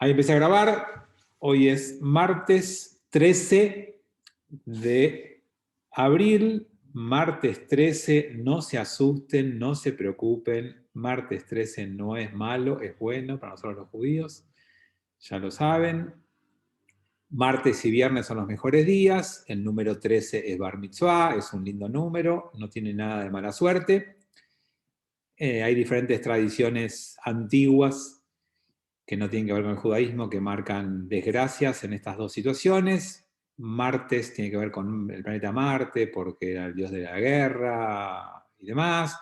Ahí empecé a grabar. Hoy es martes 13 de abril. Martes 13, no se asusten, no se preocupen. Martes 13 no es malo, es bueno para nosotros los judíos. Ya lo saben. Martes y viernes son los mejores días. El número 13 es Bar Mitzvah, es un lindo número, no tiene nada de mala suerte. Hay diferentes tradiciones antiguas que no tienen que ver con el judaísmo, que marcan desgracias en estas dos situaciones. Martes tiene que ver con el planeta Marte, porque era el dios de la guerra y demás,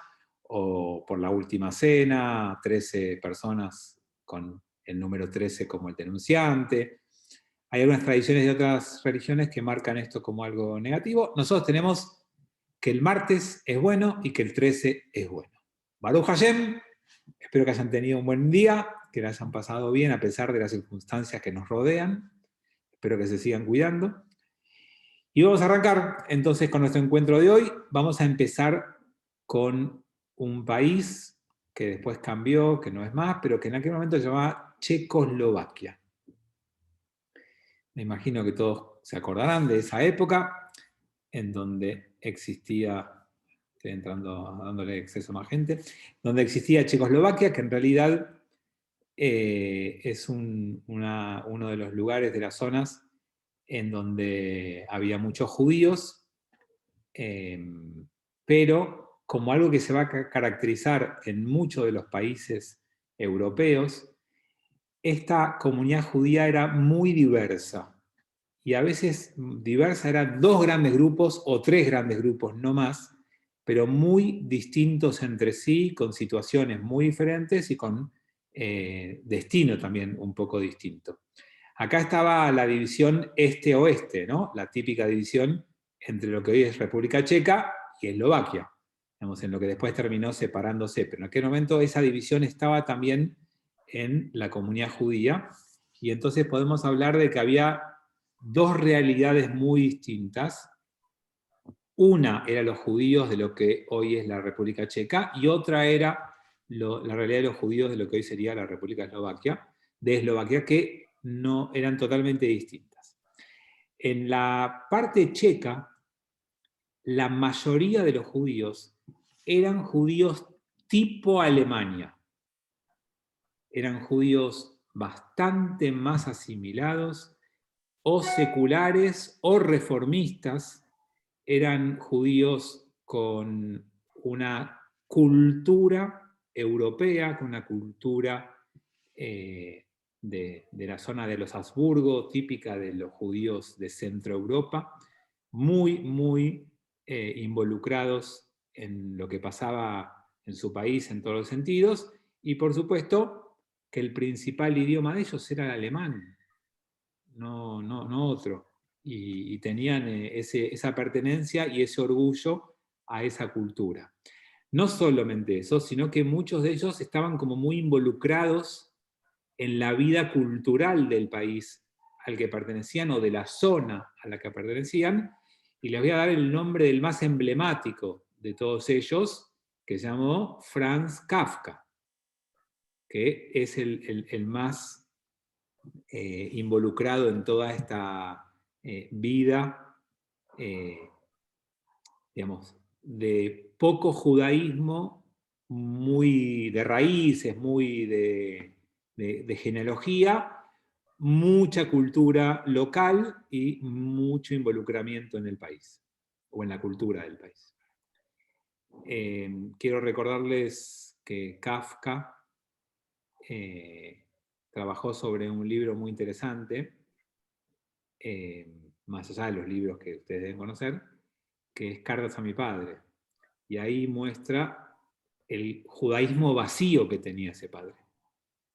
o por la última cena, 13 personas con el número 13 como el denunciante. Hay algunas tradiciones de otras religiones que marcan esto como algo negativo. Nosotros tenemos que el martes es bueno y que el 13 es bueno. Baruch Hashem, espero que hayan tenido un buen día, que la hayan pasado bien a pesar de las circunstancias que nos rodean. Espero que se sigan cuidando. Y vamos a arrancar entonces con nuestro encuentro de hoy. Vamos a empezar con un país que después cambió, que no es más, pero que en aquel momento se llamaba Checoslovaquia. Me imagino que todos se acordarán de esa época en donde existía, estoy entrando, dándole acceso a más gente, donde existía Checoslovaquia, que en realidad es uno de los lugares de las zonas en donde había muchos judíos, pero como algo que se va a caracterizar en muchos de los países europeos, esta comunidad judía era muy diversa. Y a veces diversa eran dos grandes grupos o tres grandes grupos, no más, pero muy distintos entre sí, con situaciones muy diferentes y con destino también un poco distinto. Acá estaba la división este-oeste, ¿no? La típica división entre lo que hoy es República Checa y Eslovaquia, digamos, en lo que después terminó separándose. Pero en aquel momento esa división estaba también en la comunidad judía, y entonces podemos hablar de que había dos realidades muy distintas. Una era los judíos de lo que hoy es la República Checa, y otra era la realidad de los judíos de lo que hoy sería la República de Eslovaquia, que no eran totalmente distintas. En la parte checa, la mayoría de los judíos eran judíos tipo Alemania. Eran judíos bastante más asimilados, o seculares o reformistas. Eran judíos con una cultura europea, con una cultura de la zona de los Habsburgo, típica de los judíos de Centro Europa, muy, muy involucrados en lo que pasaba en su país en todos los sentidos, y por supuesto que el principal idioma de ellos era el alemán, no otro. Y tenían esa pertenencia y ese orgullo a esa cultura. No solamente eso, sino que muchos de ellos estaban como muy involucrados en la vida cultural del país al que pertenecían o de la zona a la que pertenecían. Y les voy a dar el nombre del más emblemático de todos ellos, que se llamó Franz Kafka, que es el más involucrado en toda esta vida, digamos, de poco judaísmo, muy de raíces, muy de genealogía, mucha cultura local y mucho involucramiento en el país, o en la cultura del país. Quiero recordarles que Kafka trabajó sobre un libro muy interesante, más allá de los libros que ustedes deben conocer, que es Cartas a mi padre. Y ahí muestra el judaísmo vacío que tenía ese padre,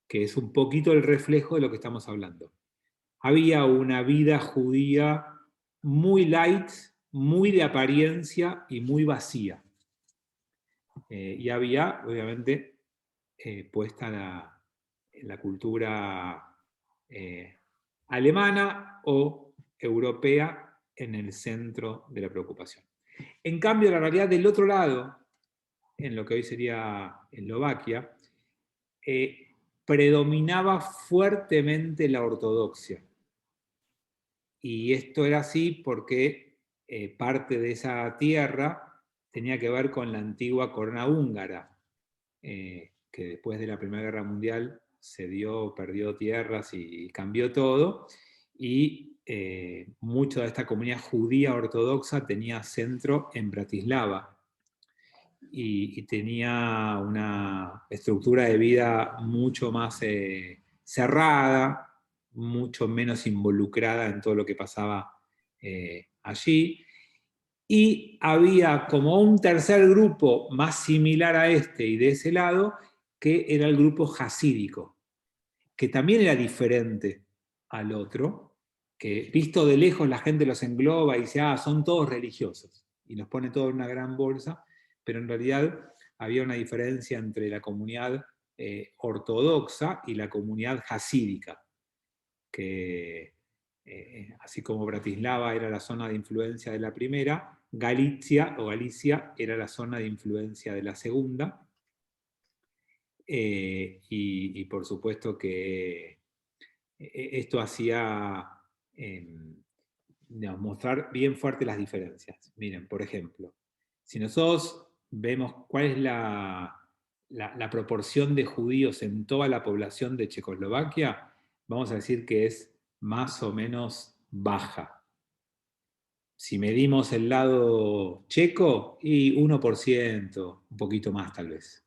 que es un poquito el reflejo de lo que estamos hablando. Había una vida judía muy light, muy de apariencia y muy vacía. Y había, obviamente, puesta la cultura alemana o europea en el centro de la preocupación. En cambio, la realidad del otro lado, en lo que hoy sería Eslovaquia, predominaba fuertemente la ortodoxia. Y esto era así porque parte de esa tierra tenía que ver con la antigua corona húngara, que después de la Primera Guerra Mundial perdió tierras y cambió todo, y mucha de esta comunidad judía ortodoxa tenía centro en Bratislava, y tenía una estructura de vida mucho más cerrada, mucho menos involucrada en todo lo que pasaba allí. Y había como un tercer grupo más similar a este y de ese lado, que era el grupo hasídico, que también era diferente al otro, que visto de lejos la gente los engloba y dice, son todos religiosos, y los pone todos en una gran bolsa, pero en realidad había una diferencia entre la comunidad ortodoxa y la comunidad hasídica, que así como Bratislava era la zona de influencia de la primera, Galicia era la zona de influencia de la segunda, y por supuesto que esto hacía mostrar bien fuerte las diferencias. Miren, por ejemplo, si nosotros vemos cuál es la proporción de judíos en toda la población de Checoslovaquia, vamos a decir que es más o menos baja. Si medimos el lado checo, y 1%, un poquito más tal vez.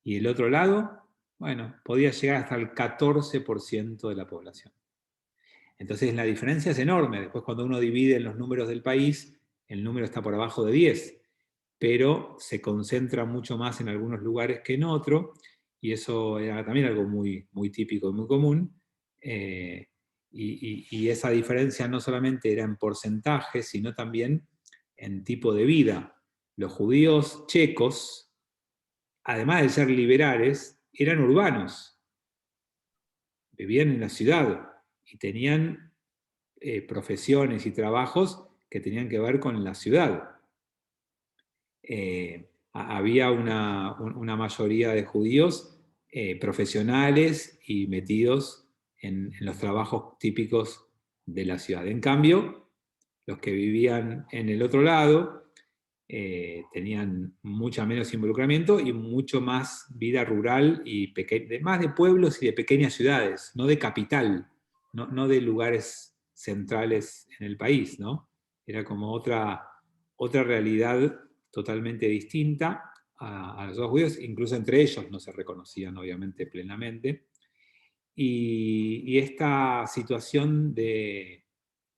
Y el otro lado, bueno, podía llegar hasta el 14% de la población. Entonces la diferencia es enorme. Después cuando uno divide los números del país, el número está por abajo de 10, pero se concentra mucho más en algunos lugares que en otros, y eso era también algo muy, muy típico y muy común. Y esa diferencia no solamente era en porcentaje, sino también en tipo de vida. Los judíos checos, además de ser liberales, eran urbanos, vivían en la ciudad y tenían profesiones y trabajos que tenían que ver con la ciudad. Había una mayoría de judíos profesionales y metidos en los trabajos típicos de la ciudad. En cambio, los que vivían en el otro lado tenían mucho menos involucramiento y mucho más vida rural y más de pueblos y de pequeñas ciudades, no de capital, no de lugares centrales en el país, ¿no? Era como otra realidad totalmente distinta a los dos judíos, incluso entre ellos no se reconocían obviamente plenamente. Y esta situación de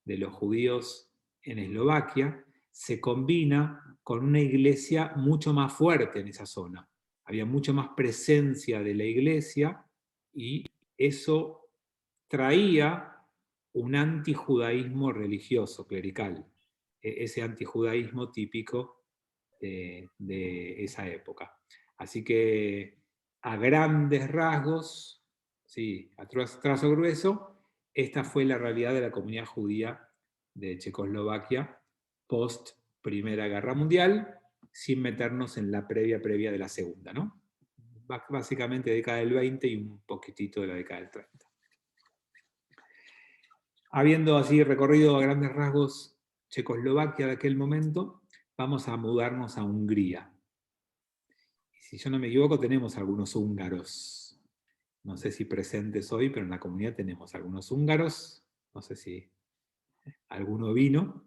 los judíos en Eslovaquia se combina con una iglesia mucho más fuerte en esa zona. Había mucha más presencia de la iglesia y eso traía un antijudaísmo religioso, clerical, ese antijudaísmo típico de esa época. Así que a grandes rasgos, sí, a trazo grueso, esta fue la realidad de la comunidad judía de Checoslovaquia post Primera Guerra Mundial, sin meternos en la previa de la Segunda, ¿no? Básicamente década del 20 y un poquitito de la década del 30. Habiendo así recorrido a grandes rasgos Checoslovaquia de aquel momento, vamos a mudarnos a Hungría. Y si yo no me equivoco, tenemos algunos húngaros. No sé si presentes hoy, pero en la comunidad tenemos algunos húngaros. No sé si alguno vino.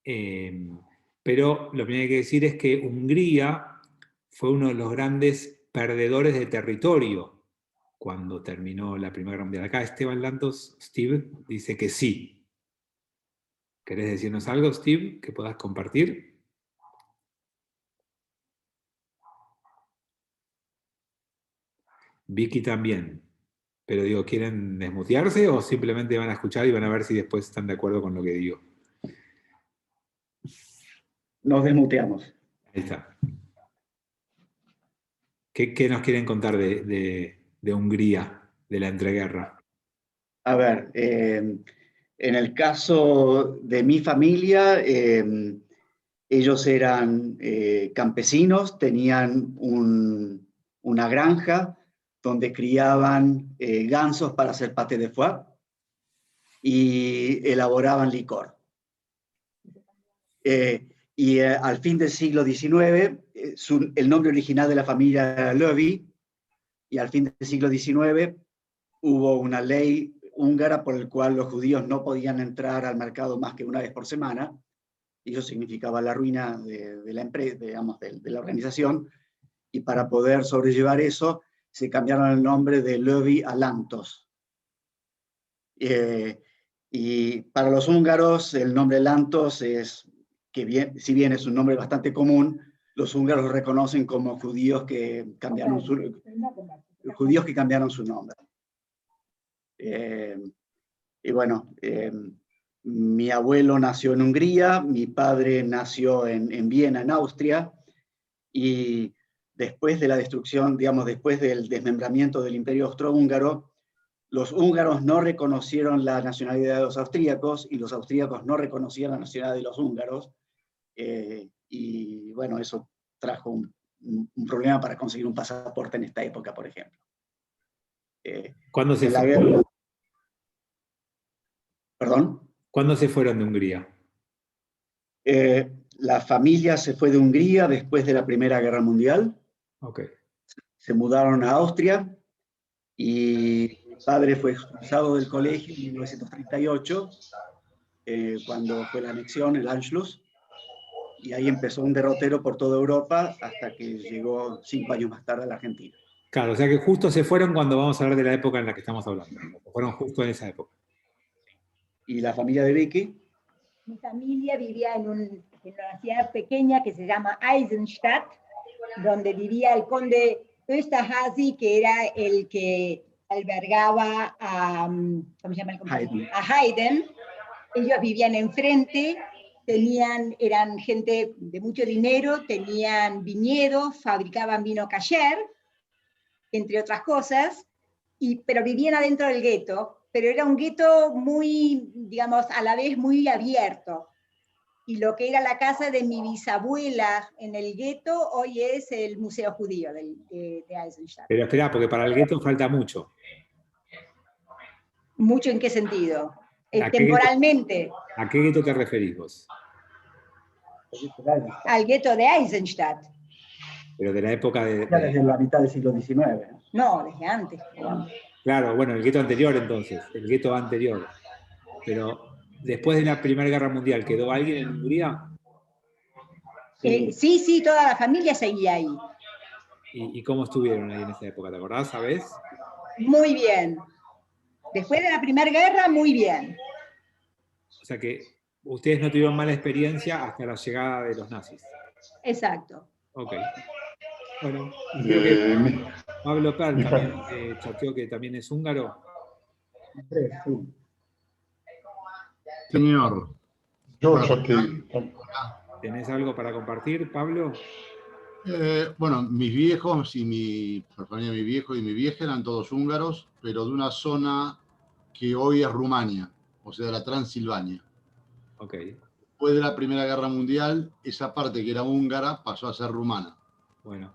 Pero lo primero que hay que decir es que Hungría fue uno de los grandes perdedores de territorio cuando terminó la Primera Guerra Mundial. Acá Esteban Lantos, Steve, dice que sí. ¿Querés decirnos algo, Steve, que puedas compartir? Vicky también. Pero digo, ¿quieren desmutearse o simplemente van a escuchar y van a ver si después están de acuerdo con lo que digo? Nos desmuteamos. Ahí está. ¿Qué nos quieren contar de Hungría, de la entreguerra? A ver, en el caso de mi familia, ellos eran campesinos, tenían una granja donde criaban gansos para hacer pâté de foie y elaboraban licor. Al fin del siglo XIX, el nombre original de la familia era Löwy, y al fin del siglo XIX hubo una ley húngara por la cual los judíos no podían entrar al mercado más que una vez por semana, y eso significaba la ruina de la empresa, digamos, de la organización, y para poder sobrellevar eso, se cambiaron el nombre de Löwy a Lantos. Y para los húngaros, el nombre Lantos es, si bien es un nombre bastante común, los húngaros lo reconocen como judíos que cambiaron su nombre. Y bueno, mi abuelo nació en Hungría, mi padre nació en Viena, en Austria, y después de la destrucción, digamos, después del desmembramiento del Imperio Austrohúngaro, los húngaros no reconocieron la nacionalidad de los austríacos y los austríacos no reconocían la nacionalidad de los húngaros. Y bueno, eso trajo un problema para conseguir un pasaporte en esta época, por ejemplo. ¿Cuándo se fueron? ¿Perdón? ¿Cuándo se fueron de Hungría? La familia se fue de Hungría después de la Primera Guerra Mundial. Okay. Se mudaron a Austria y mi padre fue expulsado del colegio en 1938, cuando fue la anexión, el Anschluss, y ahí empezó un derrotero por toda Europa hasta que llegó 5 años más tarde a la Argentina. Claro, o sea que justo se fueron cuando vamos a hablar de la época en la que estamos hablando. Fueron justo en esa época. ¿Y la familia de Vicky? Mi familia vivía en una ciudad pequeña que se llama Eisenstadt, donde vivía el conde Esterházy, que era el que albergaba a, ¿cómo se llama el conde? Haydn. A Haydn. Ellos vivían enfrente, eran gente de mucho dinero, tenían viñedos, fabricaban vino Cayer, entre otras cosas, pero vivían adentro del gueto, pero era un gueto muy, digamos, a la vez muy abierto. Y lo que era la casa de mi bisabuela en el gueto, hoy es el Museo Judío de Eisenstadt. Pero espera, porque para el gueto falta mucho. ¿Mucho en qué sentido? ¿A Temporalmente. ¿A qué gueto te referís vos? Al gueto de Eisenstadt. Pero de la época de... Ya desde la mitad del siglo XIX. No, desde antes. Claro, bueno, el gueto anterior entonces, el gueto anterior. Pero después de la Primera Guerra Mundial, ¿quedó alguien en Hungría? Sí, toda la familia seguía ahí. ¿Y cómo estuvieron ahí en esa época? ¿Te acordás, sabés? Muy bien. Después de la Primera Guerra, muy bien. O sea que ustedes no tuvieron mala experiencia hasta la llegada de los nazis. Exacto. Ok. Bueno, creo que Pablo Perl también chateó que también es húngaro. Sí. Señor. Yo chateé. ¿Tenés algo para compartir, Pablo? Bueno, mis viejos y mi viejo y mi vieja eran todos húngaros, pero de una zona que hoy es Rumania, o sea, de la Transilvania. Ok. Después de la Primera Guerra Mundial, esa parte que era húngara pasó a ser rumana. Bueno.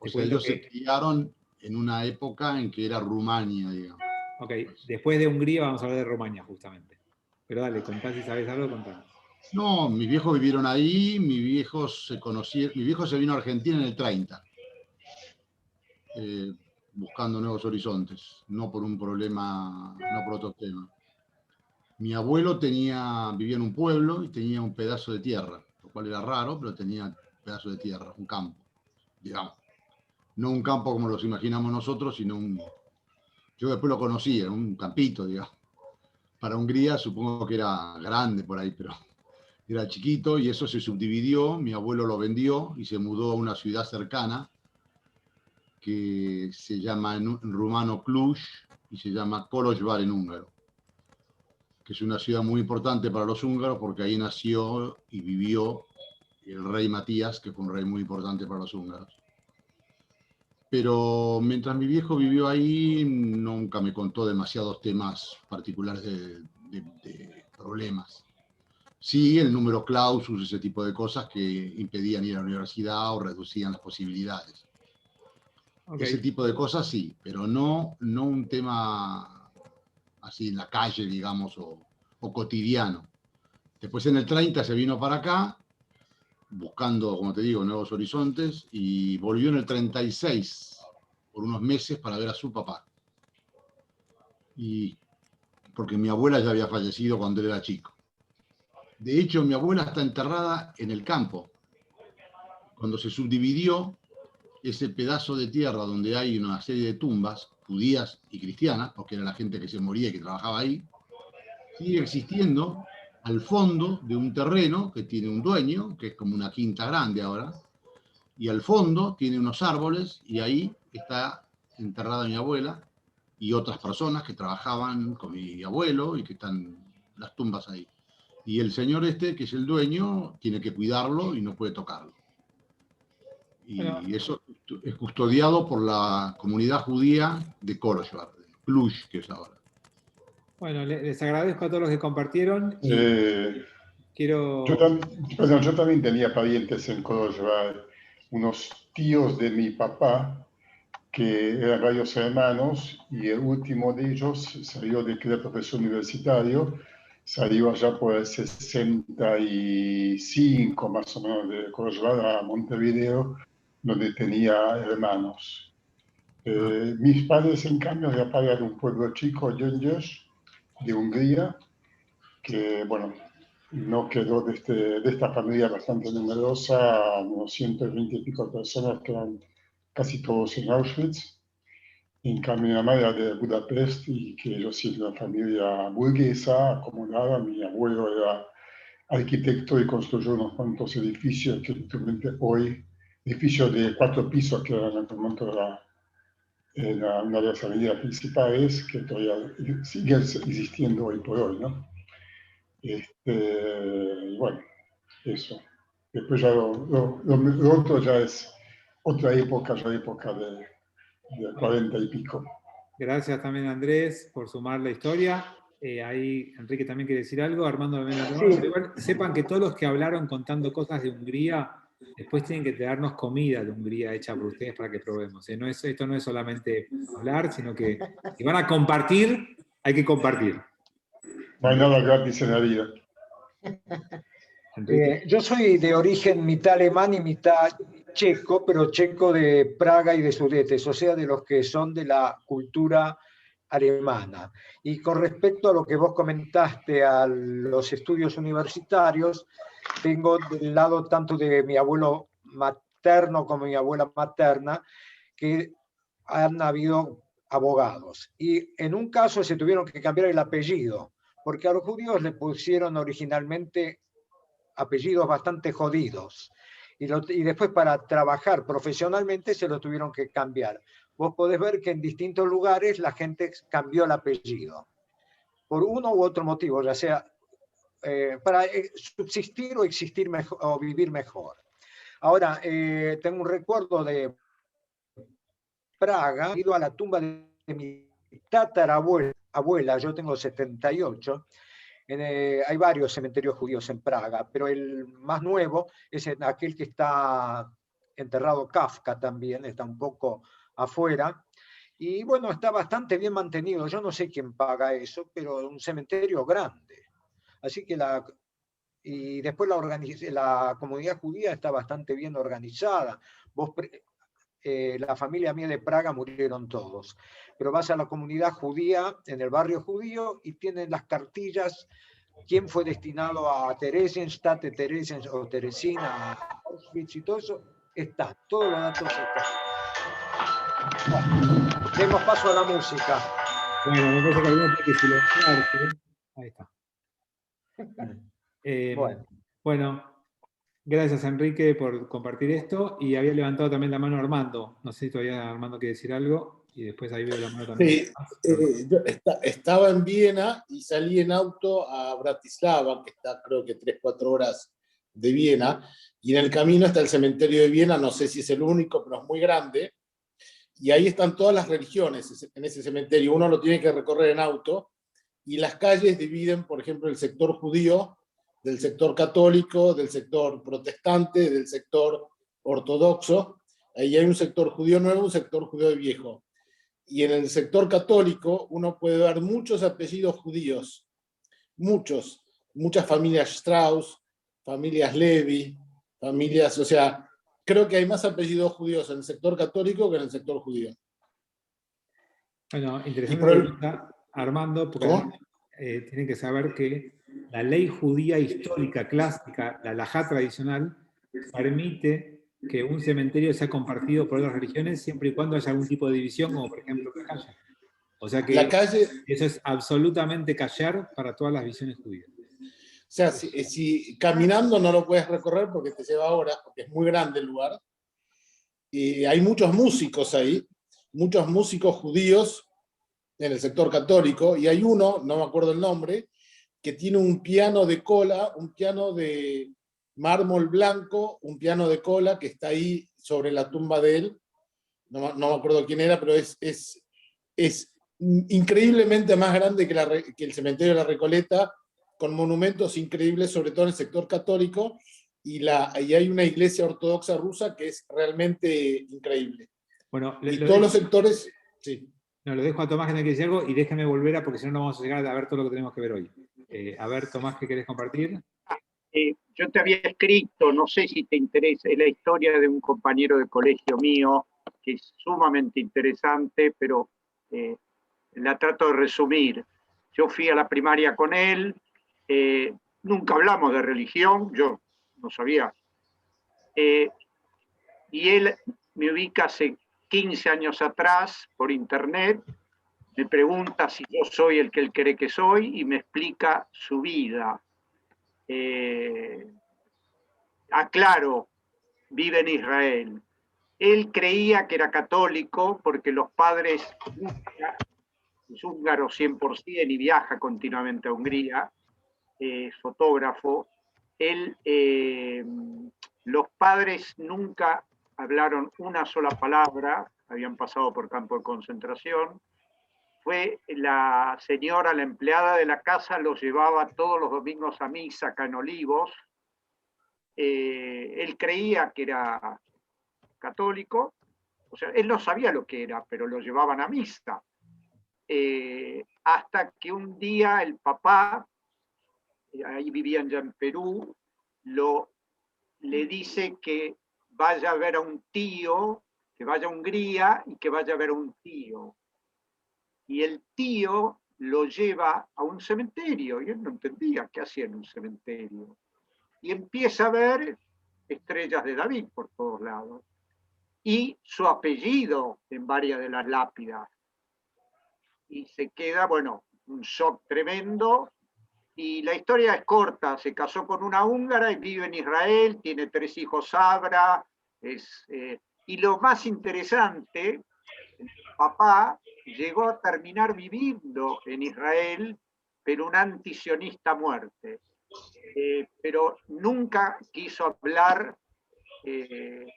O sea, ellos se criaron en una época en que era Rumania, digamos. Ok, después de Hungría vamos a hablar de Rumania, justamente. Pero dale, contá si sabés algo, contá. No, mis viejos vivieron ahí, mi viejo se vino a Argentina en el 30, buscando nuevos horizontes, no por un problema, no por otro tema. Mi abuelo vivía en un pueblo y tenía un pedazo de tierra, lo cual era raro, pero tenía un pedazo de tierra, un campo, digamos. No un campo como los imaginamos nosotros, sino yo después lo conocí, era un campito, digamos. Para Hungría supongo que era grande por ahí, pero era chiquito y eso se subdividió, mi abuelo lo vendió y se mudó a una ciudad cercana que se llama en rumano Cluj y se llama Kolozsvár en húngaro, que es una ciudad muy importante para los húngaros porque ahí nació y vivió el rey Matías, que fue un rey muy importante para los húngaros. Pero mientras mi viejo vivió ahí, nunca me contó demasiados temas particulares de problemas. Sí, el número clausus, ese tipo de cosas que impedían ir a la universidad o reducían las posibilidades. Ok. Ese tipo de cosas sí, pero no un tema así en la calle, digamos, o cotidiano. Después en el 30 se vino para acá, buscando, como te digo, nuevos horizontes, y volvió en el 36 por unos meses para ver a su papá. Y porque mi abuela ya había fallecido cuando él era chico. De hecho, mi abuela está enterrada en el campo. Cuando se subdividió ese pedazo de tierra donde hay una serie de tumbas judías y cristianas, porque era la gente que se moría y que trabajaba ahí, sigue existiendo al fondo de un terreno que tiene un dueño, que es como una quinta grande ahora, y al fondo tiene unos árboles y ahí está enterrada mi abuela y otras personas que trabajaban con mi abuelo y que están las tumbas ahí. Y el señor este, que es el dueño, tiene que cuidarlo y no puede tocarlo. Y Bueno, eso es custodiado por la comunidad judía de Korosvar, de Cluj, que es ahora. bueno, les agradezco a todos los que compartieron y quiero... Yo también tenía parientes en Córdoba, unos tíos de mi papá, que eran varios hermanos, y el último de ellos salió de que era profesor universitario, salió allá por el 65 más o menos de Córdoba a Montevideo, donde tenía hermanos. Mis padres, en cambio, de padre de un pueblo chico, Gyöngyös, de Hungría, que, bueno, no quedó de esta familia bastante numerosa, unos 120 y pico personas que eran casi todos en Auschwitz. En cambio, mi mamá era de Budapest y que yo sí de una familia burguesa, acomodada. Mi abuelo era arquitecto y construyó unos cuantos edificios que actualmente hoy, edificios de 4 pisos que eran en aquel momento una de las avenidas principales que todavía sigue existiendo hoy por hoy, ¿no? Bueno, eso. Después ya lo otro ya es otra época, ya época de 40 y pico. Gracias también, Andrés, por sumar la historia. Ahí Enrique también quiere decir algo, Armando también lo tomó. Pero igual sepan que todos los que hablaron contando cosas de Hungría, después tienen que traernos comida de Hungría hecha por ustedes para que probemos. Esto no es solamente hablar, sino que si van a compartir, hay que compartir. No hay nada gratis en la vida. Enrique. Yo soy de origen mitad alemán y mitad checo, pero checo de Praga y de Sudetes, o sea, de los que son de la cultura alemana. Y con respecto a lo que vos comentaste a los estudios universitarios, tengo del lado tanto de mi abuelo materno como mi abuela materna, que han habido abogados. Y en un caso se tuvieron que cambiar el apellido, porque a los judíos le pusieron originalmente apellidos bastante jodidos. Y después para trabajar profesionalmente se lo tuvieron que cambiar. Vos podés ver que en distintos lugares la gente cambió el apellido, por uno u otro motivo, ya sea para subsistir o existir mejor, o vivir mejor. Ahora, tengo un recuerdo de Praga, he ido a la tumba de mi tatarabuela, yo tengo 78, hay varios cementerios judíos en Praga, pero el más nuevo es aquel que está enterrado Kafka también, está un poco afuera. Y bueno, está bastante bien mantenido. Yo no sé quién paga eso, pero un cementerio grande. Así que y después la comunidad judía está bastante bien organizada. La familia mía de Praga murieron todos, pero vas a la comunidad judía en el barrio judío y tienen las cartillas, quién fue destinado a Theresienstadt, o Teresina, a Auschwitz y todo eso, está, todos los datos están. Bueno, demos paso a la música. Bueno, me parece que alguno tiene que silenciarse. Ahí está. Bueno, gracias Enrique por compartir esto. Y había levantado también la mano Armando. No sé si todavía Armando quiere decir algo. Y después ahí veo la mano también. Sí, yo estaba en Viena y salí en auto a Bratislava, que está creo que 3-4 horas de Viena. Y en el camino está el cementerio de Viena, no sé si es el único, pero es muy grande. Y ahí están todas las religiones en ese cementerio. Uno lo tiene que recorrer en auto. Y las calles dividen, por ejemplo, el sector judío del sector católico, del sector protestante, del sector ortodoxo. Ahí hay un sector judío nuevo, un sector judío viejo. Y en el sector católico uno puede ver muchos apellidos judíos, muchas familias Strauss, familias Levi, familias, o sea, creo que hay más apellidos judíos en el sector católico que en el sector judío. Bueno, Y interesante por el, pregunta, Armando, porque ¿cómo? además, tienen que saber que la ley judía histórica, clásica, la halajá tradicional, permite que un cementerio sea compartido por otras religiones siempre y cuando haya algún tipo de división, como por ejemplo la calle. O sea La que calle, eso es absolutamente kasher para todas las visiones judías. o sea, si caminando no lo puedes recorrer porque te lleva horas, porque es muy grande el lugar. Y hay muchos músicos ahí, muchos músicos judíos en el sector católico, y hay uno, no me acuerdo el nombre, que tiene un piano de cola, un piano de mármol blanco, un piano de cola que está ahí sobre la tumba de él. No me acuerdo quién era, pero es increíblemente más grande que el cementerio de la Recoleta, con monumentos increíbles, sobre todo en el sector católico, y hay una iglesia ortodoxa rusa que es realmente increíble. Bueno, Y todos los sectores, sí. No, lo dejo a Tomás que tiene que decir algo y déjeme volver porque si no, no vamos a llegar a ver todo lo que tenemos que ver hoy. A ver, Tomás, ¿qué querés compartir? Yo te había escrito, no sé si te interesa, es la historia de un compañero de colegio mío, que es sumamente interesante, pero la trato de resumir. Yo fui a la primaria con él, nunca hablamos de religión, yo no sabía. Y él me ubica hace 15 años atrás por internet, me pregunta si yo soy el que él cree que soy y me explica su vida. Aclaro, vive en Israel. Él creía que era católico porque los padres, es húngaro 100% y viaja continuamente a Hungría, fotógrafo. Los padres nunca hablaron una sola palabra, habían pasado por campo de concentración. Fue la señora, la empleada de la casa, los llevaba todos los domingos a misa acá en Olivos. Él creía que era católico, o sea, él no sabía lo que era, pero lo llevaban a misa. Hasta que un día el papá, ahí vivían ya en Perú, le dice que vaya a ver a un tío, que vaya a Hungría y que vaya a ver a un tío. Y el tío lo lleva a un cementerio, y él no entendía qué hacía en un cementerio. Y empieza a ver estrellas de David por todos lados. Y su apellido en varias de las lápidas. Y se queda, bueno, un shock tremendo. Y la historia es corta, se casó con una húngara y vive en Israel, tiene 3 hijos Sabra. Y lo más interesante, el papá llegó a terminar viviendo en Israel, pero un antisionista a muerte. Pero nunca quiso hablar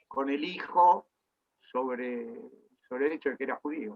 con el hijo sobre el hecho de que era judío.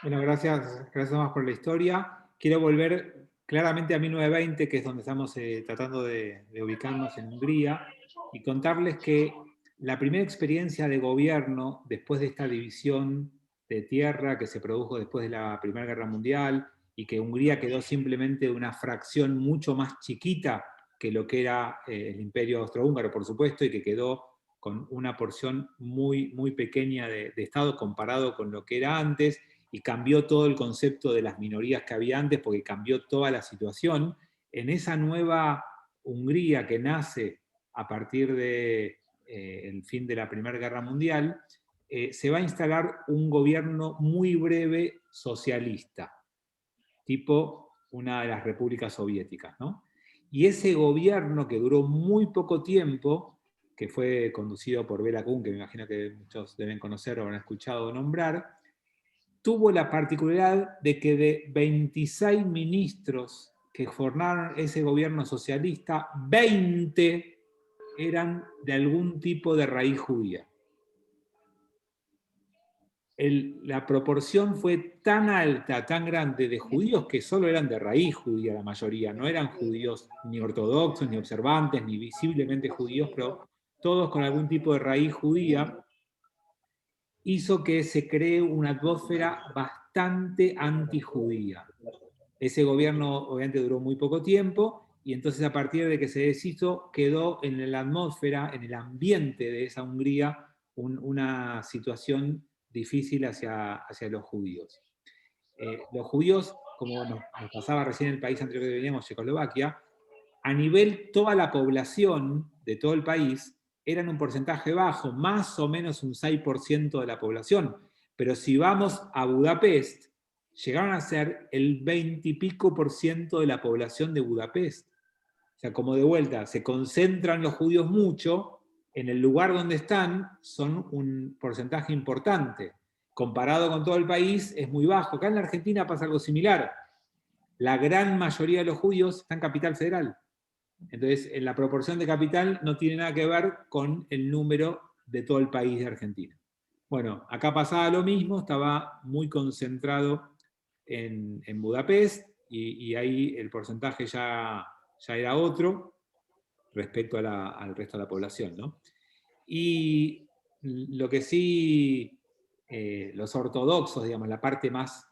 Bueno, gracias Tomás por la historia. Quiero volver claramente a 1920, que es donde estamos tratando de ubicarnos en Hungría, y contarles que la primera experiencia de gobierno después de esta división de tierra que se produjo después de la Primera Guerra Mundial y que Hungría quedó simplemente una fracción mucho más chiquita que lo que era el Imperio Austrohúngaro, por supuesto, y que quedó con una porción muy, muy pequeña de Estado comparado con lo que era antes, y cambió todo el concepto de las minorías que había antes porque cambió toda la situación. En esa nueva Hungría que nace a partir del fin de la Primera Guerra Mundial, se va a instalar un gobierno muy breve socialista, tipo una de las repúblicas soviéticas, ¿no? Y ese gobierno que duró muy poco tiempo, que fue conducido por Béla Kun, que me imagino que muchos deben conocer o han escuchado nombrar, tuvo la particularidad de que de 26 ministros que formaron ese gobierno socialista, 20 eran de algún tipo de raíz judía. La proporción fue tan alta, tan grande de judíos que solo eran de raíz judía la mayoría, no eran judíos ni ortodoxos, ni observantes, ni visiblemente judíos, pero todos con algún tipo de raíz judía, hizo que se cree una atmósfera bastante antijudía. Ese gobierno obviamente duró muy poco tiempo, y entonces a partir de que se deshizo, quedó en la atmósfera, en el ambiente de esa Hungría, una situación difícil hacia los judíos. Los judíos, como nos pasaba recién en el país anterior que veníamos, Checoslovaquia, a nivel toda la población de todo el país, eran un porcentaje bajo, más o menos un 6% de la población. Pero si vamos a Budapest, llegaron a ser el 20 y pico % de la población de Budapest. O sea, como de vuelta, se concentran los judíos mucho, en el lugar donde están son un porcentaje importante. Comparado con todo el país, es muy bajo. Acá en la Argentina pasa algo similar. La gran mayoría de los judíos están en Capital Federal. Entonces, en la proporción de capital no tiene nada que ver con el número de todo el país de Argentina. Bueno, acá pasaba lo mismo, estaba muy concentrado en Budapest, y ahí el porcentaje ya era otro respecto al resto de la población, ¿no? Y lo que sí, los ortodoxos, digamos, la parte más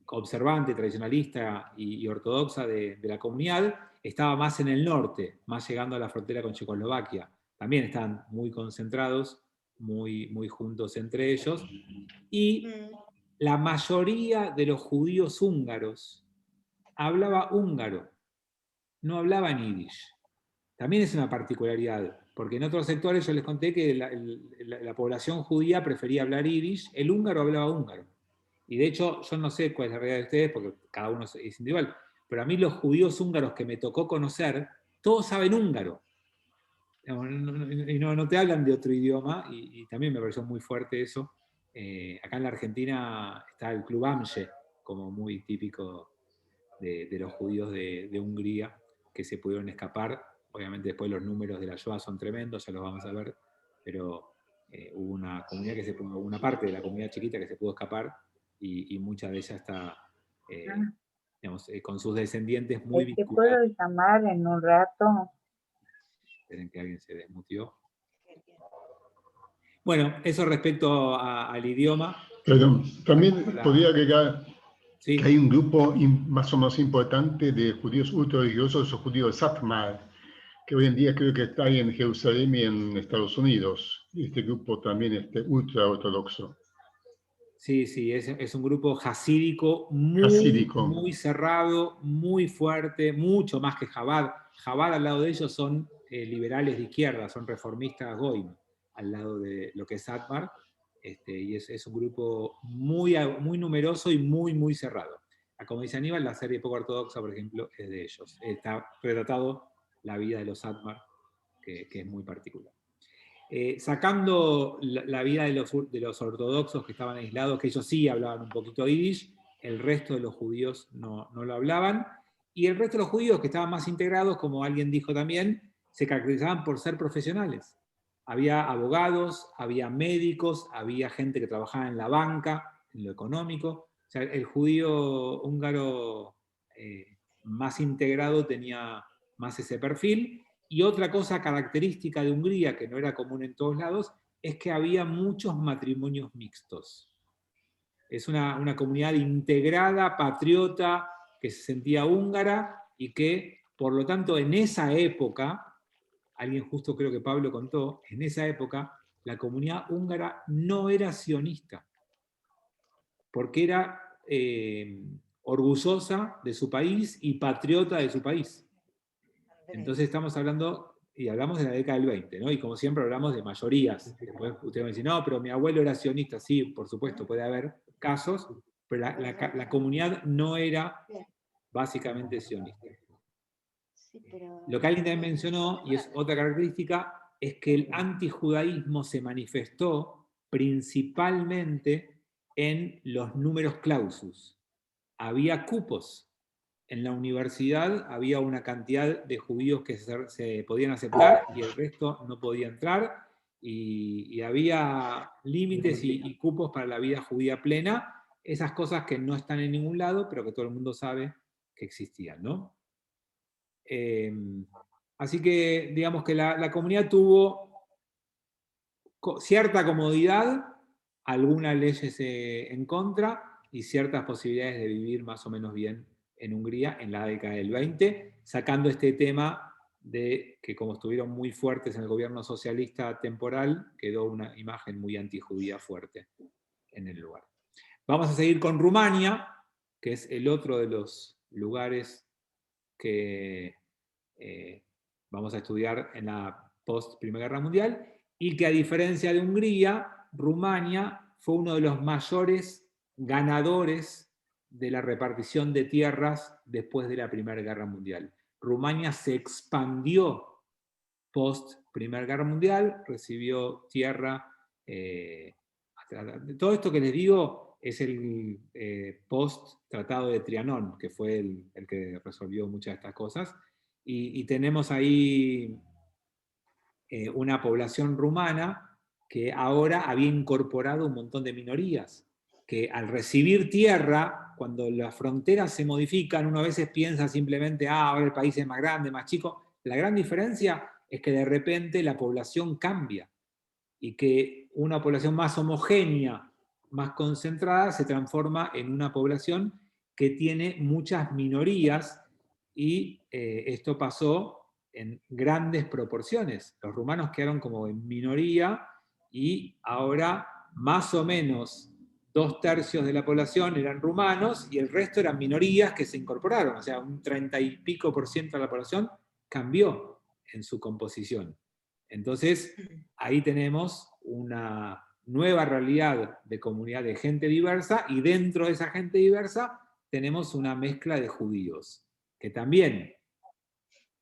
observante, tradicionalista y ortodoxa de la comunidad, estaba más en el norte, más llegando a la frontera con Checoslovaquia. También están muy concentrados, muy juntos entre ellos. Y la mayoría de los judíos húngaros hablaba húngaro, no hablaban yiddish. También es una particularidad, porque en otros sectores yo les conté que la población judía prefería hablar yiddish, el húngaro hablaba húngaro. Y de hecho, yo no sé cuál es la realidad de ustedes, porque cada uno es individual, pero a mí los judíos húngaros que me tocó conocer, todos saben húngaro. Y no te hablan de otro idioma, y también me pareció muy fuerte eso. Acá en la Argentina está el Club Amshe, como muy típico de los judíos de Hungría, que se pudieron escapar. Obviamente después los números de la Shoah son tremendos, ya los vamos a ver, pero hubo una comunidad una parte de la comunidad chiquita que se pudo escapar, y mucha de ella está, digamos, con sus descendientes muy ¿Te vinculados. puedo llamar en un rato? Esperen que alguien se desmutió. Bueno, eso respecto al idioma. Pero también podría agregar ¿sí? que hay un grupo más o menos importante de judíos ultra-religiosos, los judíos Satmar, que hoy en día creo que está ahí en Jerusalén y en Estados Unidos. Este grupo también ultra-ortodoxo. Sí, es un grupo jasídico Jasídico. muy cerrado, muy fuerte, mucho más que Chabad. Chabad al lado de ellos son liberales de izquierda, son reformistas goim, al lado de lo que es Satmar, y es un grupo muy numeroso y muy cerrado. Como dice Aníbal, la serie poco ortodoxa, por ejemplo, es de ellos. Está retratado la vida de los Satmar, que es muy particular. Sacando la vida de los ortodoxos que estaban aislados, que ellos sí hablaban un poquito yiddish, el resto de los judíos no lo hablaban, y el resto de los judíos que estaban más integrados, como alguien dijo también, se caracterizaban por ser profesionales. Había abogados, había médicos, había gente que trabajaba en la banca, en lo económico. O sea, el judío húngaro más integrado tenía más ese perfil. Y otra cosa característica de Hungría, que no era común en todos lados, es que había muchos matrimonios mixtos. Es una comunidad integrada, patriota, que se sentía húngara, y que, por lo tanto, en esa época, alguien justo creo que Pablo contó, en esa época, la comunidad húngara no era sionista, porque era orgullosa de su país y patriota de su país. Entonces estamos hablando, y hablamos de la década del 20, ¿no? Y como siempre hablamos de mayorías. Después ustedes van a decir, no, pero mi abuelo era sionista. Sí, por supuesto, puede haber casos, pero la comunidad no era básicamente sionista. Lo que alguien también mencionó, y es otra característica, es que el antijudaísmo se manifestó principalmente en los numerus clausus. Había cupos. En la universidad había una cantidad de judíos que se podían aceptar y el resto no podía entrar, y había límites y cupos para la vida judía plena, esas cosas que no están en ningún lado, pero que todo el mundo sabe que existían, ¿no? Así que digamos que la comunidad tuvo cierta comodidad, algunas leyes en contra y ciertas posibilidades de vivir más o menos bien en Hungría en la década del 20, sacando este tema de que como estuvieron muy fuertes en el gobierno socialista temporal, quedó una imagen muy antijudía fuerte en el lugar. Vamos a seguir con Rumania, que es el otro de los lugares que vamos a estudiar en la post-Primera Guerra Mundial, y que a diferencia de Hungría, Rumania fue uno de los mayores ganadores de la repartición de tierras después de la Primera Guerra Mundial. Rumania se expandió post-Primera Guerra Mundial, recibió tierra. Todo esto que les digo es el post-Tratado de Trianón, que fue el que resolvió muchas de estas cosas. Y tenemos ahí una población rumana que ahora había incorporado un montón de minorías, que al recibir tierra, cuando las fronteras se modifican, uno a veces piensa simplemente, ahora el país es más grande, más chico. La gran diferencia es que de repente la población cambia y que una población más homogénea, más concentrada, se transforma en una población que tiene muchas minorías, y esto pasó en grandes proporciones. Los rumanos quedaron como en minoría y ahora más o menos 2/3 de la población eran rumanos y el resto eran minorías que se incorporaron. O sea, un 30 y pico % de la población cambió en su composición. Entonces, ahí tenemos una nueva realidad de comunidad de gente diversa, y dentro de esa gente diversa tenemos una mezcla de judíos, que también,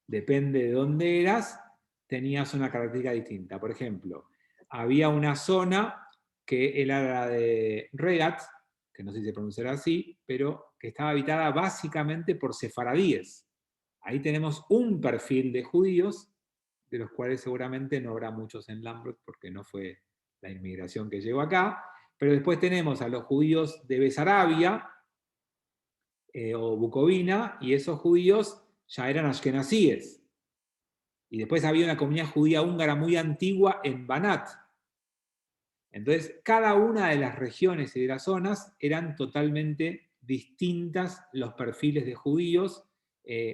depende de dónde eras, tenías una característica distinta. Por ejemplo, había una zona que era la de Reat, que no sé si se pronunciará así, pero que estaba habitada básicamente por sefaradíes. Ahí tenemos un perfil de judíos, de los cuales seguramente no habrá muchos en Lambert, porque no fue la inmigración que llegó acá, pero después tenemos a los judíos de Besarabia o Bucovina, y esos judíos ya eran ashkenazíes. Y después había una comunidad judía húngara muy antigua en Banat. Entonces, cada una de las regiones y de las zonas eran totalmente distintas los perfiles de judíos.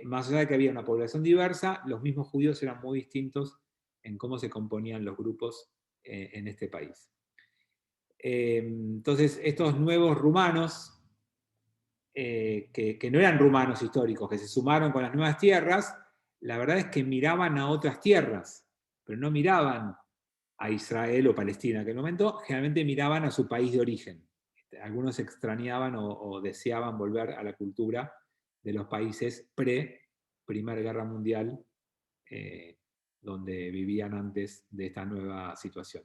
Más allá de que había una población diversa, los mismos judíos eran muy distintos en cómo se componían los grupos en este país. Entonces, estos nuevos rumanos, que no eran rumanos históricos, que se sumaron con las nuevas tierras, la verdad es que miraban a otras tierras, pero no miraban a Israel o Palestina en aquel momento, generalmente miraban a su país de origen. Algunos extrañaban o deseaban volver a la cultura de los países pre-Primera Guerra Mundial, donde vivían antes de esta nueva situación.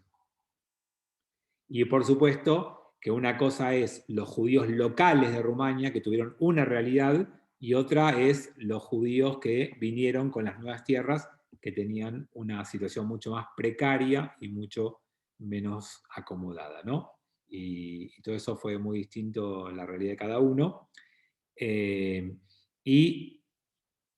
Y por supuesto que una cosa es los judíos locales de Rumania, que tuvieron una realidad, y otra es los judíos que vinieron con las nuevas tierras, que tenían una situación mucho más precaria y mucho menos acomodada, ¿no? Y todo eso fue muy distinto la realidad de cada uno. Y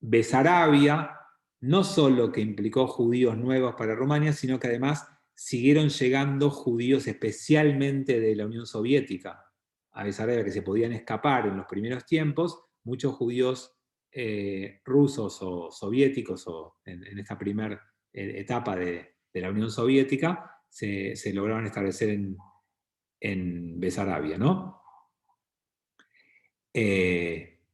Besarabia no solo que implicó judíos nuevos para Rumania, sino que además siguieron llegando judíos especialmente de la Unión Soviética a Besarabia, que se podían escapar en los primeros tiempos. Muchos judíos rusos o soviéticos, o en esta primera etapa de la Unión Soviética, se lograron establecer en Besarabia, ¿no?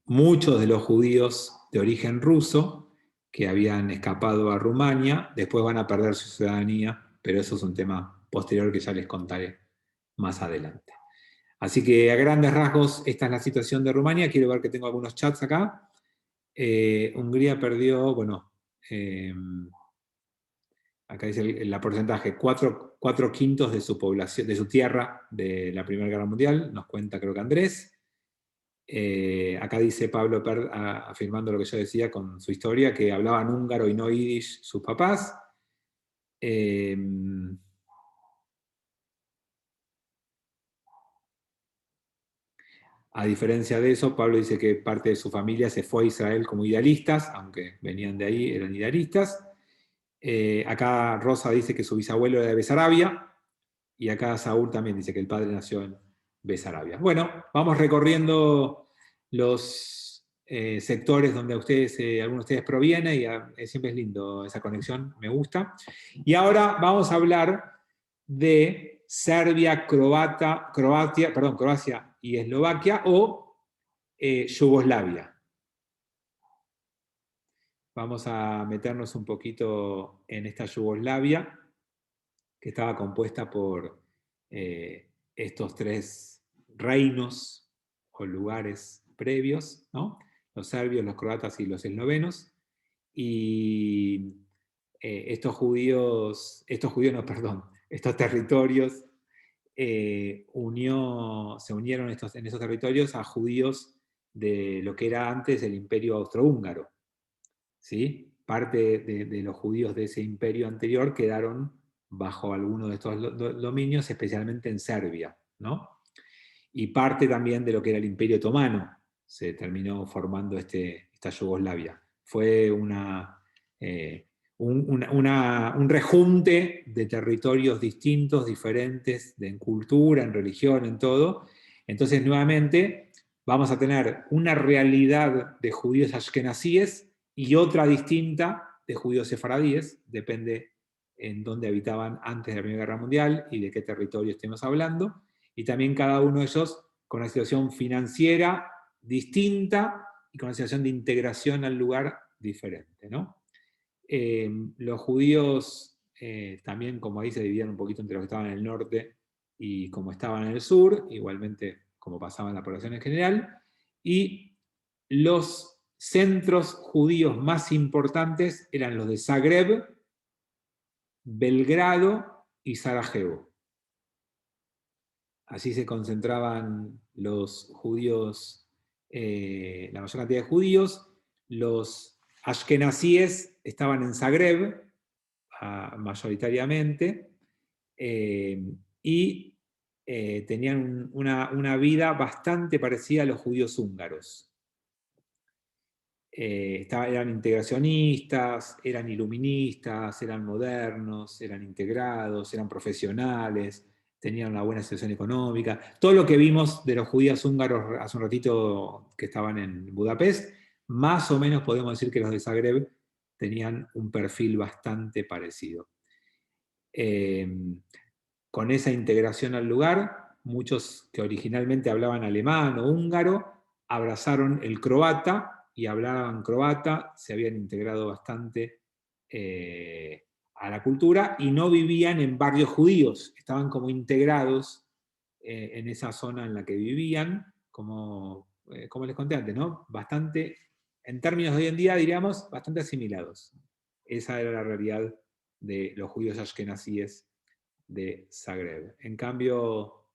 Muchos de los judíos de origen ruso que habían escapado a Rumania después van a perder su ciudadanía, pero eso es un tema posterior que ya les contaré más adelante. Así que a grandes rasgos esta es la situación de Rumania. Quiero ver que tengo algunos chats acá. Hungría perdió, bueno, acá dice el porcentaje, 4/5 de su población, de su tierra de la Primera Guerra Mundial, nos cuenta creo que Andrés. Acá dice Pablo afirmando lo que yo decía con su historia, que hablaban húngaro y no yiddish sus papás. A diferencia de eso, Pablo dice que parte de su familia se fue a Israel como idealistas, aunque venían de ahí, eran idealistas. Acá Rosa dice que su bisabuelo era de Besarabia, Y acá Saúl también dice que el padre nació en Besarabia. Bueno, vamos recorriendo los sectores donde ustedes, algunos de ustedes provienen, y siempre es lindo esa conexión, me gusta. Y ahora vamos a hablar de Serbia, Croacia y Eslovaquia, o Yugoslavia. Vamos a meternos un poquito en esta Yugoslavia, que estaba compuesta por estos tres reinos o lugares previos, ¿no? Los serbios, los croatas y los eslovenos. Y estos territorios se unieron en esos territorios a judíos de lo que era antes el Imperio Austrohúngaro. ¿Sí? Parte de los judíos de ese imperio anterior quedaron bajo alguno de estos dominios, especialmente en Serbia, ¿no? Y parte también de lo que era el Imperio Otomano se terminó formando esta Yugoslavia. Fue un rejunte de territorios distintos, diferentes, en cultura, en religión, en todo. Entonces, nuevamente, vamos a tener una realidad de judíos ashkenazíes y otra distinta de judíos sefaradíes, depende en dónde habitaban antes de la Primera Guerra Mundial y de qué territorio estemos hablando, y también cada uno de ellos con una situación financiera distinta y con una situación de integración al lugar diferente, ¿no? Los judíos también, como ahí, se dividían un poquito entre los que estaban en el norte y como estaban en el sur, igualmente como pasaba en la población en general, y los centros judíos más importantes eran los de Zagreb, Belgrado y Sarajevo. Así se concentraban los judíos, la mayor cantidad de judíos. Los ashkenazíes estaban en Zagreb, mayoritariamente, y tenían una vida bastante parecida a los judíos húngaros. Eran integracionistas, eran iluministas, eran modernos, eran integrados, eran profesionales, tenían una buena situación económica. Todo lo que vimos de los judíos húngaros hace un ratito que estaban en Budapest, más o menos podemos decir que los de Zagreb tenían un perfil bastante parecido. Con esa integración al lugar, muchos que originalmente hablaban alemán o húngaro abrazaron el croata y hablaban croata, se habían integrado bastante a la cultura y no vivían en barrios judíos, estaban como integrados en esa zona en la que vivían, como les conté antes, ¿no? Bastante, en términos de hoy en día diríamos, bastante asimilados. Esa era la realidad de los judíos ashkenazíes de Zagreb. En cambio,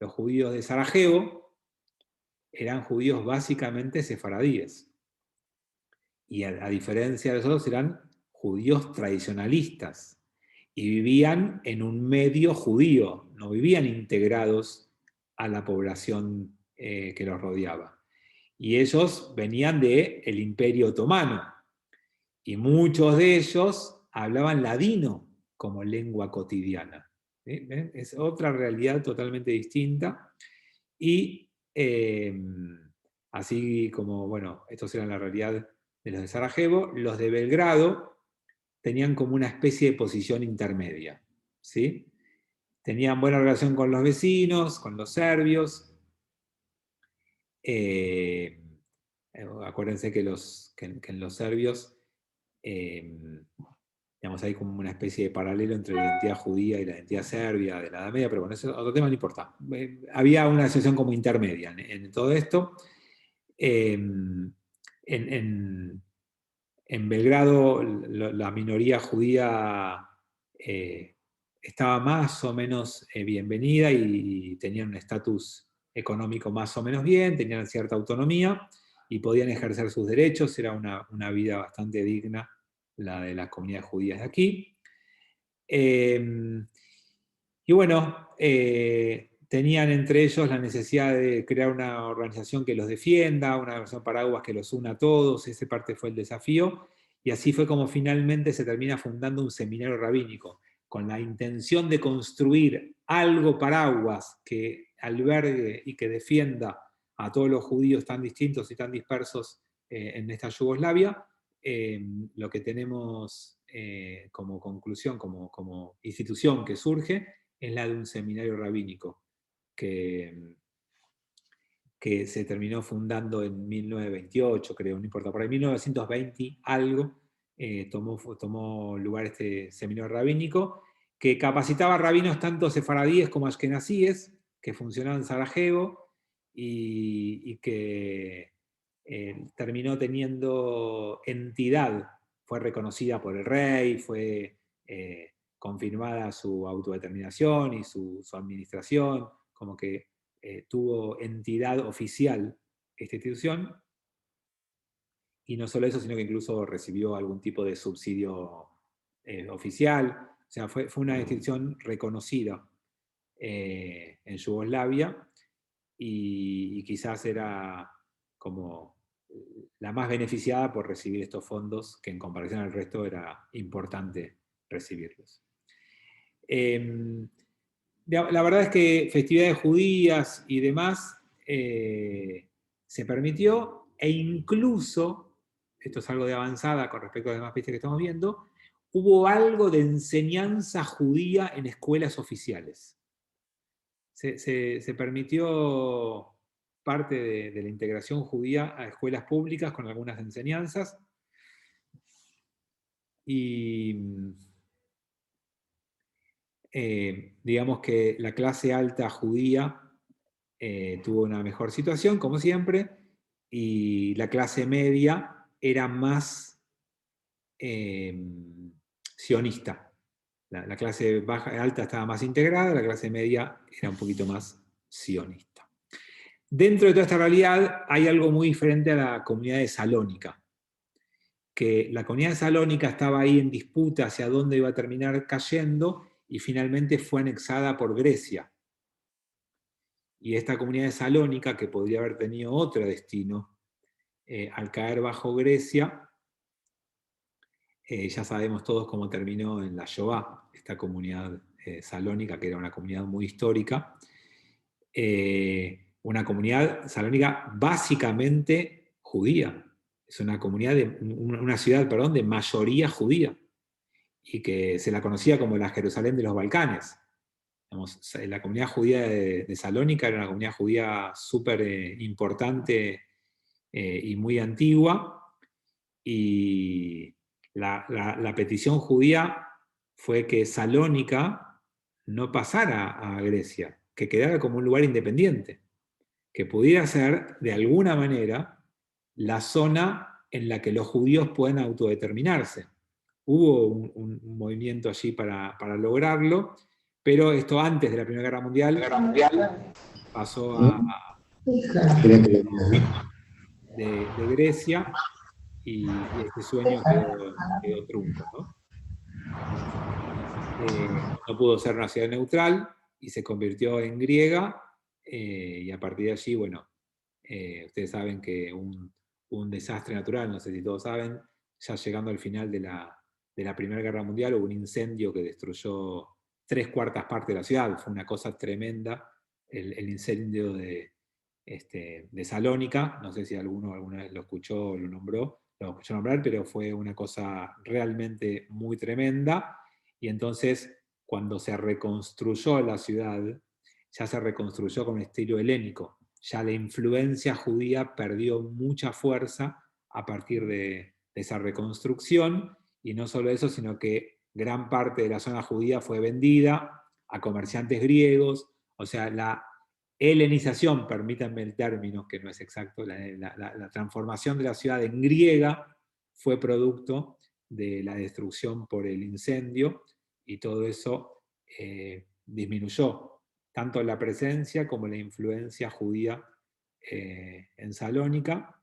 los judíos de Sarajevo eran judíos básicamente sefaradíes. Y a diferencia de los otros, eran judíos tradicionalistas. Y vivían en un medio judío, no vivían integrados a la población que los rodeaba. Y ellos venían del Imperio Otomano. Y muchos de ellos hablaban ladino como lengua cotidiana. ¿Ven? Es otra realidad totalmente distinta. Y así como, bueno, estos eran la realidad de los de Sarajevo, los de Belgrado tenían como una especie de posición intermedia, ¿sí? Tenían buena relación con los vecinos, con los serbios. Acuérdense que en los serbios digamos, hay como una especie de paralelo entre la identidad judía y la identidad serbia de la Edad Media, pero bueno, eso es otro tema, no importa. Había una situación como intermedia en todo esto. En Belgrado la minoría judía estaba más o menos bienvenida y tenían un estatus económico más o menos bien, tenían cierta autonomía y podían ejercer sus derechos, era una vida bastante digna la de las comunidades judías de aquí. Y bueno, tenían entre ellos la necesidad de crear una organización que los defienda, una organización paraguas que los una a todos, esa parte fue el desafío, y así fue como finalmente se termina fundando un seminario rabínico, con la intención de construir algo paraguas que albergue y que defienda a todos los judíos tan distintos y tan dispersos en esta Yugoslavia, lo que tenemos como conclusión, como institución que surge, es la de un seminario rabínico que se terminó fundando en 1928, creo, no importa, por ahí 1920 algo, tomó lugar este seminario rabínico, que capacitaba rabinos tanto sefaradíes como ashkenazíes, que funcionaban en Sarajevo, y que terminó teniendo entidad, fue reconocida por el rey, fue confirmada su autodeterminación y su administración, como que tuvo entidad oficial esta institución, y no solo eso, sino que incluso recibió algún tipo de subsidio oficial. O sea, fue una institución reconocida en Yugoslavia, y quizás era como la más beneficiada por recibir estos fondos, que en comparación al resto era importante recibirlos. La verdad es que festividades judías y demás se permitió, e incluso, esto es algo de avanzada con respecto a las demás fiestas que estamos viendo, hubo algo de enseñanza judía en escuelas oficiales. Se permitió parte de la integración judía a escuelas públicas con algunas enseñanzas, y digamos que la clase alta judía tuvo una mejor situación, como siempre, y la clase media era más sionista. La clase baja, alta estaba más integrada, la clase media era un poquito más sionista. Dentro de toda esta realidad hay algo muy diferente a la comunidad de Salónica, que la comunidad de Salónica estaba ahí en disputa hacia dónde iba a terminar cayendo, y finalmente fue anexada por Grecia. Y esta comunidad de Salónica, que podría haber tenido otro destino, al caer bajo Grecia, ya sabemos todos cómo terminó en la Shoah, esta comunidad salónica, que era una comunidad muy histórica, una comunidad salónica básicamente judía. Es una comunidad, una ciudad, perdón, de mayoría judía, y que se la conocía como la Jerusalén de los Balcanes. Digamos, la comunidad judía de Salónica era una comunidad judía súper importante y muy antigua, y la petición judía fue que Salónica no pasara a Grecia, que quedara como un lugar independiente, que pudiera ser, de alguna manera, la zona en la que los judíos puedan autodeterminarse. Hubo un movimiento allí para lograrlo, pero esto antes de la Primera Guerra Mundial pasó de Grecia, y este sueño quedó trunco, ¿no? No pudo ser una ciudad neutral y se convirtió en griega, y a partir de allí, bueno, ustedes saben que un desastre natural, no sé si todos saben, ya llegando al final de la Primera Guerra Mundial, hubo un incendio que destruyó 3/4 partes de la ciudad. Fue una cosa tremenda el incendio de Salónica. No sé si alguno alguna vez lo escuchó o lo escuchó nombrar, pero fue una cosa realmente muy tremenda. Y entonces, cuando se reconstruyó la ciudad, ya se reconstruyó con estilo helénico. Ya la influencia judía perdió mucha fuerza a partir de esa reconstrucción, y no solo eso, sino que gran parte de la zona judía fue vendida a comerciantes griegos. O sea, la helenización, permítanme el término que no es exacto, la transformación de la ciudad en griega fue producto de la destrucción por el incendio, y todo eso disminuyó tanto la presencia como la influencia judía en Salónica,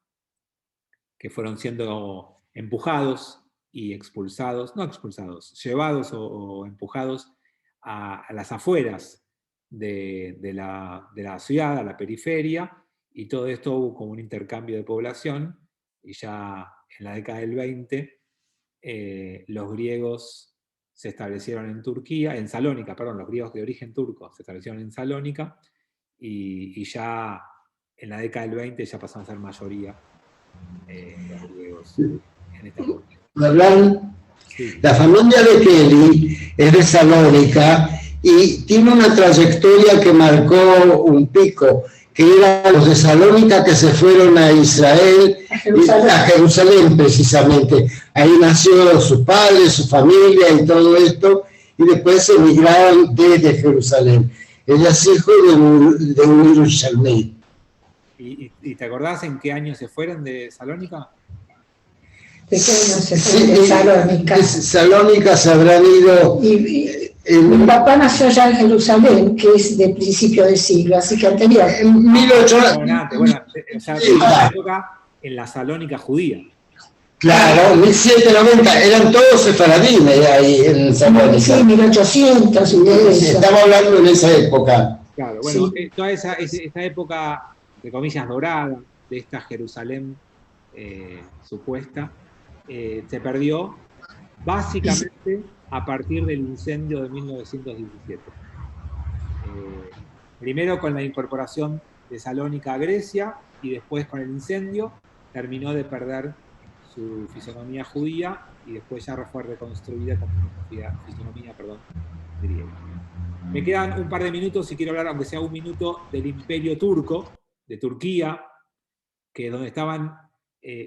que fueron siendo empujados y expulsados, no expulsados, llevados o empujados a las afueras de la ciudad, a la periferia, y todo esto hubo como un intercambio de población, y ya en la década del 20 los griegos se establecieron en Turquía, en Salónica, perdón, los griegos de origen turco se establecieron en Salónica, y ya en la década del 20 ya pasaron a ser mayoría los griegos en esta población. Fabián, Sí. la familia de Kelly es de Salónica y tiene una trayectoria que marcó un pico, que eran los de Salónica que se fueron a Israel, a Jerusalén precisamente. Ahí nació su padre, su familia y todo esto, y después emigraron desde Jerusalén. Ella es hijo de un yerushalmí. ¿Y te acordás en qué año se fueron de Salónica? ¿De qué año se fue de Salónica? De Salónica se habrán ido... Mi papá nació ya en Jerusalén, que es de principio de siglo, así que anterior. En 1800... Bueno, o sea, en esa época en la Salónica judía. Claro, 1790, eran todos sefaradines ahí en Salónica. Sí, 1800 y de eso. Estamos hablando en esa época. Claro, bueno, Sí. toda esa época, de comillas, dorada, de esta Jerusalén supuesta, se perdió básicamente a partir del incendio de 1917. Primero con la incorporación de Salónica a Grecia, y después con el incendio terminó de perder su fisonomía judía, y después ya fue reconstruida como fisonomía griega. Me quedan un par de minutos y quiero hablar, aunque sea un minuto, del Imperio Turco, de Turquía, que es donde estaban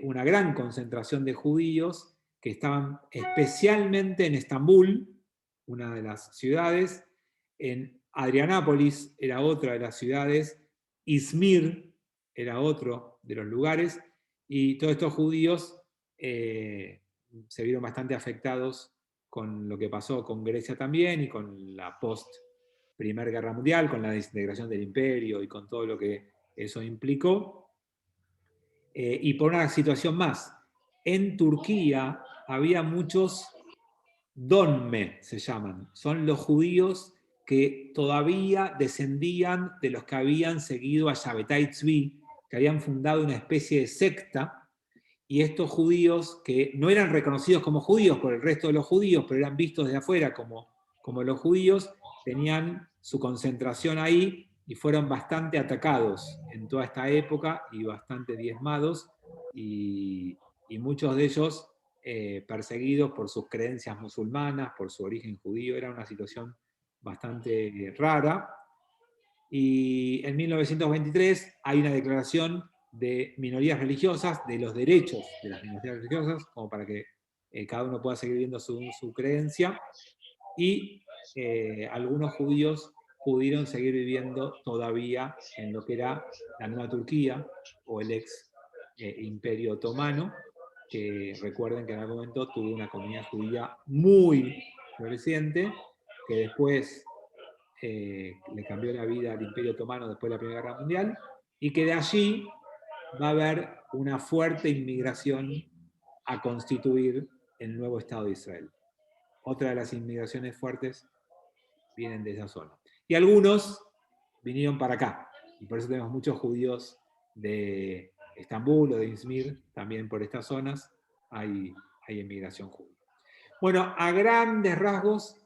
una gran concentración de judíos, que estaban especialmente en Estambul, una de las ciudades, en Adrianápolis era otra de las ciudades, Izmir era otro de los lugares, y todos estos judíos se vieron bastante afectados con lo que pasó con Grecia también, y con la post-Primera Guerra Mundial, con la desintegración del imperio y con todo lo que eso implicó. Y por una situación más, en Turquía había muchos donme, se llaman, son los judíos que todavía descendían de los que habían seguido a Shabbatai Tzvi, que habían fundado una especie de secta, y estos judíos que no eran reconocidos como judíos por el resto de los judíos, pero eran vistos desde afuera como los judíos, tenían su concentración ahí, y fueron bastante atacados en toda esta época, y bastante diezmados, y muchos de ellos perseguidos por sus creencias musulmanas, por su origen judío. Era una situación bastante rara. Y en 1923 hay una declaración de minorías religiosas, de los derechos de las minorías religiosas, como para que cada uno pueda seguir viendo su creencia, y algunos judíos pudieron seguir viviendo todavía en lo que era la nueva Turquía, o el ex Imperio Otomano, que recuerden que en algún momento tuvo una comunidad judía muy floreciente, que después le cambió la vida al Imperio Otomano después de la Primera Guerra Mundial, y que de allí va a haber una fuerte inmigración a constituir el nuevo Estado de Israel. Otra de las inmigraciones fuertes vienen de esa zona. Y algunos vinieron para acá, y por eso tenemos muchos judíos de Estambul o de Izmir, también por estas zonas hay inmigración judía. Bueno, a grandes rasgos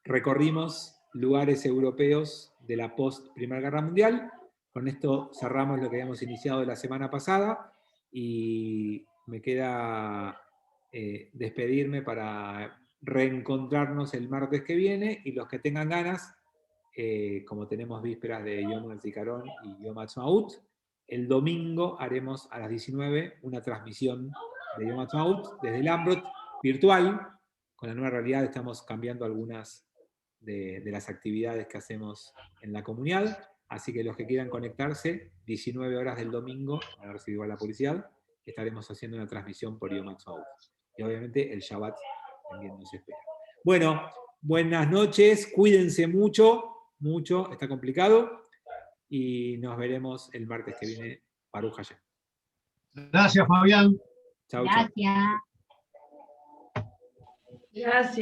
recorrimos lugares europeos de la post-Primera Guerra Mundial. Con esto cerramos lo que habíamos iniciado la semana pasada, y me queda despedirme para reencontrarnos el martes que viene, y los que tengan ganas, como tenemos vísperas de Yom HaZikaron y Yom HaAtzmaut, el domingo haremos a las 19 una transmisión de Yom HaAtzmaut desde el Ambrot virtual. Con la nueva realidad estamos cambiando algunas de las actividades que hacemos en la comunidad, así que los que quieran conectarse, 19 horas del domingo, a ver si igual la publicidad, estaremos haciendo una transmisión por Yom HaAtzmaut. Y obviamente el Shabbat también nos espera. Bueno, buenas noches, cuídense mucho, está complicado, y nos veremos el martes que viene. Baruch Hashem. Gracias, Fabián. Chau, chau. Gracias.